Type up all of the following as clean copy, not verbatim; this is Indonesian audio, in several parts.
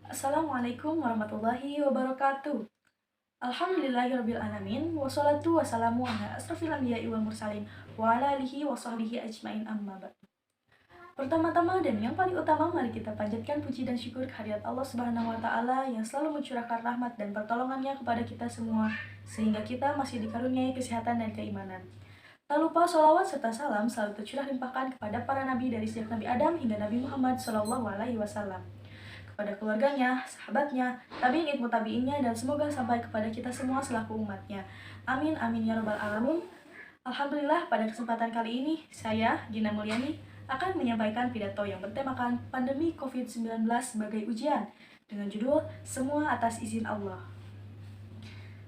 Assalamualaikum warahmatullahi wabarakatuh. Alhamdulillahirrabbilalamin. Wassalatu wassalamu ala asrafil anbiya'i wal mursalin wa ala alihi wa sahbihi ajmain amma ba'du. Pertama-tama dan yang paling utama, mari kita panjatkan puji dan syukur kehadirat Allah Subhanahu wa taala yang selalu mencurahkan rahmat dan pertolongannya kepada kita semua sehingga kita masih dikaruniai kesehatan dan keimanan. Tak lupa sholawat serta salam selalu tercurah limpahkan kepada para nabi dari sejak Nabi Adam hingga Nabi Muhammad SAW, kepada keluarganya, sahabatnya, tabi'in ilmu tabi'innya, dan semoga sampai kepada kita semua selaku umatnya. Amin, amin ya robbal alamin. Alhamdulillah, pada kesempatan kali ini, saya, Gina Mulyani, akan menyampaikan pidato yang bertemakan pandemi COVID-19 sebagai ujian, dengan judul Semua Atas Izin Allah.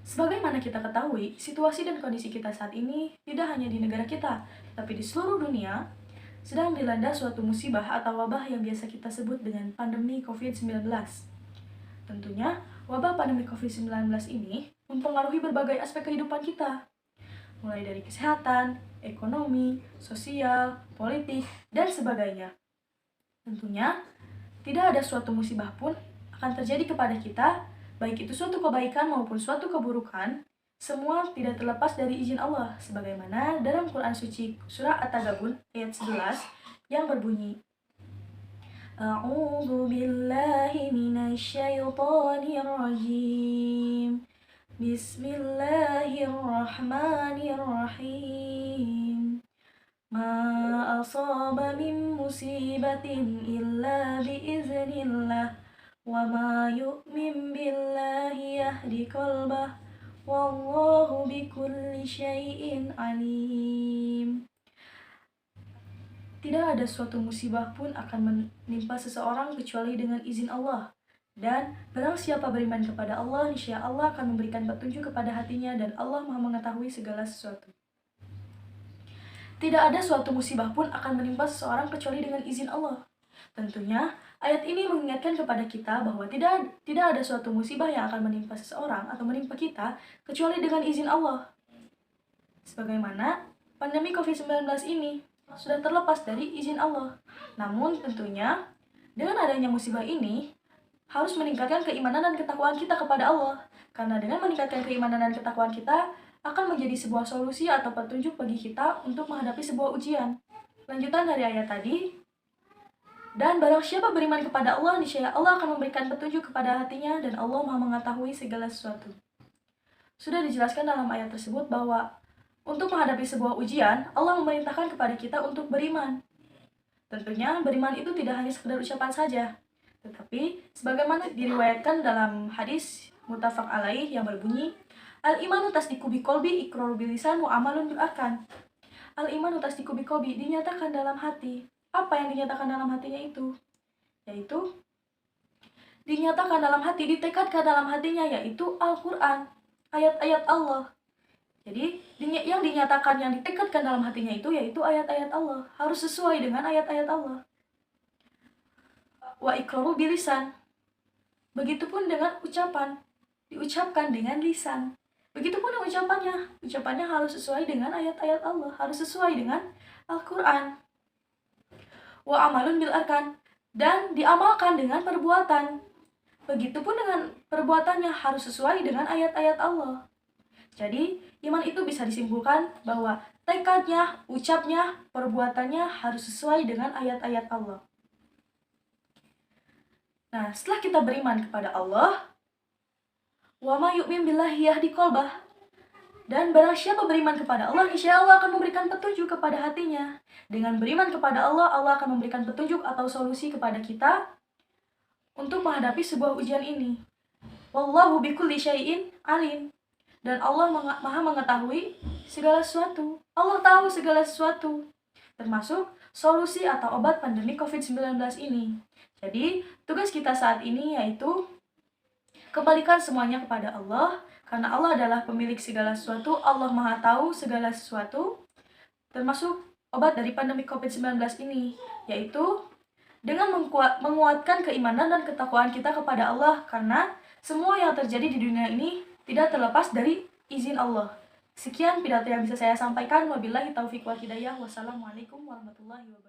Sebagaimana kita ketahui, situasi dan kondisi kita saat ini tidak hanya di negara kita, tapi di seluruh dunia, sedang dilanda suatu musibah atau wabah yang biasa kita sebut dengan pandemi COVID-19. Tentunya, wabah pandemi COVID-19 ini mempengaruhi berbagai aspek kehidupan kita, mulai dari kesehatan, ekonomi, sosial, politik, dan sebagainya. Tentunya, tidak ada suatu musibah pun akan terjadi kepada kita, baik itu suatu kebaikan maupun suatu keburukan, semua tidak terlepas dari izin Allah, sebagaimana dalam Quran Suci Surah At-Tagabun ayat 11 yang berbunyi, A'udzu billahi minasyaitonir rajim. Bismillahirrahmanirrahim. Ma asaba min musibatin illa biiznillah wa ma yu'min billahi yahdi qalbah wallahu bikulli syai'in alim. Tidak ada suatu musibah pun akan menimpa seseorang kecuali dengan izin Allah. Dan barang siapa beriman kepada Allah, niscaya Allah akan memberikan petunjuk kepada hatinya dan Allah Maha mengetahui segala sesuatu. Tidak ada suatu musibah pun akan menimpa seseorang kecuali dengan izin Allah. Tentunya, ayat ini mengingatkan kepada kita bahwa tidak ada suatu musibah yang akan menimpa seseorang atau menimpa kita kecuali dengan izin Allah. Sebagaimana pandemi COVID-19 ini sudah terlepas dari izin Allah. Namun tentunya, dengan adanya musibah ini, harus meningkatkan keimanan dan ketakwaan kita kepada Allah. Karena dengan meningkatkan keimanan dan ketakwaan kita, akan menjadi sebuah solusi atau petunjuk bagi kita untuk menghadapi sebuah ujian. Lanjutan dari ayat tadi, dan barang siapa beriman kepada Allah, niscaya Allah akan memberikan petunjuk kepada hatinya dan Allah Maha mengetahui segala sesuatu. Sudah dijelaskan dalam ayat tersebut bahwa untuk menghadapi sebuah ujian, Allah memerintahkan kepada kita untuk beriman. Tentunya beriman itu tidak hanya sekedar ucapan saja, tetapi sebagaimana diriwayatkan dalam hadis muttafaq alaih yang berbunyi, Al-imanu tasdiqu biqolbi iqraru bilisan wa amalun bil arkan. Al-imanu tasdiqu biqolbi dinyatakan dalam hati. Apa yang dinyatakan dalam hatinya itu? Yaitu dinyatakan dalam hati, ditekadkan dalam hatinya, yaitu Al-Quran, ayat-ayat Allah. Jadi yang dinyatakan, yang ditekadkan dalam hatinya itu yaitu ayat-ayat Allah. Harus sesuai dengan ayat-ayat Allah. Wa iqraru bilisan. Begitupun dengan ucapan, diucapkan dengan lisan. Begitupun ucapannya, ucapannya harus sesuai dengan ayat-ayat Allah, harus sesuai dengan Al-Quran. Wa amalun bil arkan, dan diamalkan dengan perbuatan. Begitupun dengan perbuatannya harus sesuai dengan ayat-ayat Allah. Jadi, iman itu bisa disimpulkan bahwa tekadnya, ucapnya, perbuatannya harus sesuai dengan ayat-ayat Allah. Nah, setelah kita beriman kepada Allah, wa ma yu'min billahi yahdi qalbah, dan barang siapa beriman kepada Allah, insya Allah akan memberikan petunjuk kepada hatinya. Dengan beriman kepada Allah, Allah akan memberikan petunjuk atau solusi kepada kita untuk menghadapi sebuah ujian ini. Wallahu bikulli syai'in alim. Dan Allah Maha mengetahui segala sesuatu. Allah tahu segala sesuatu, termasuk solusi atau obat pandemi COVID-19 ini. Jadi, tugas kita saat ini yaitu kembalikan semuanya kepada Allah, karena Allah adalah pemilik segala sesuatu, Allah Maha tahu segala sesuatu, termasuk obat dari pandemi COVID-19 ini, yaitu dengan menguatkan keimanan dan ketakwaan kita kepada Allah, karena semua yang terjadi di dunia ini tidak terlepas dari izin Allah. Sekian pidato yang bisa saya sampaikan. Wabillahi taufiq wal hidayah. Wassalamualaikum warahmatullahi wabarakatuh.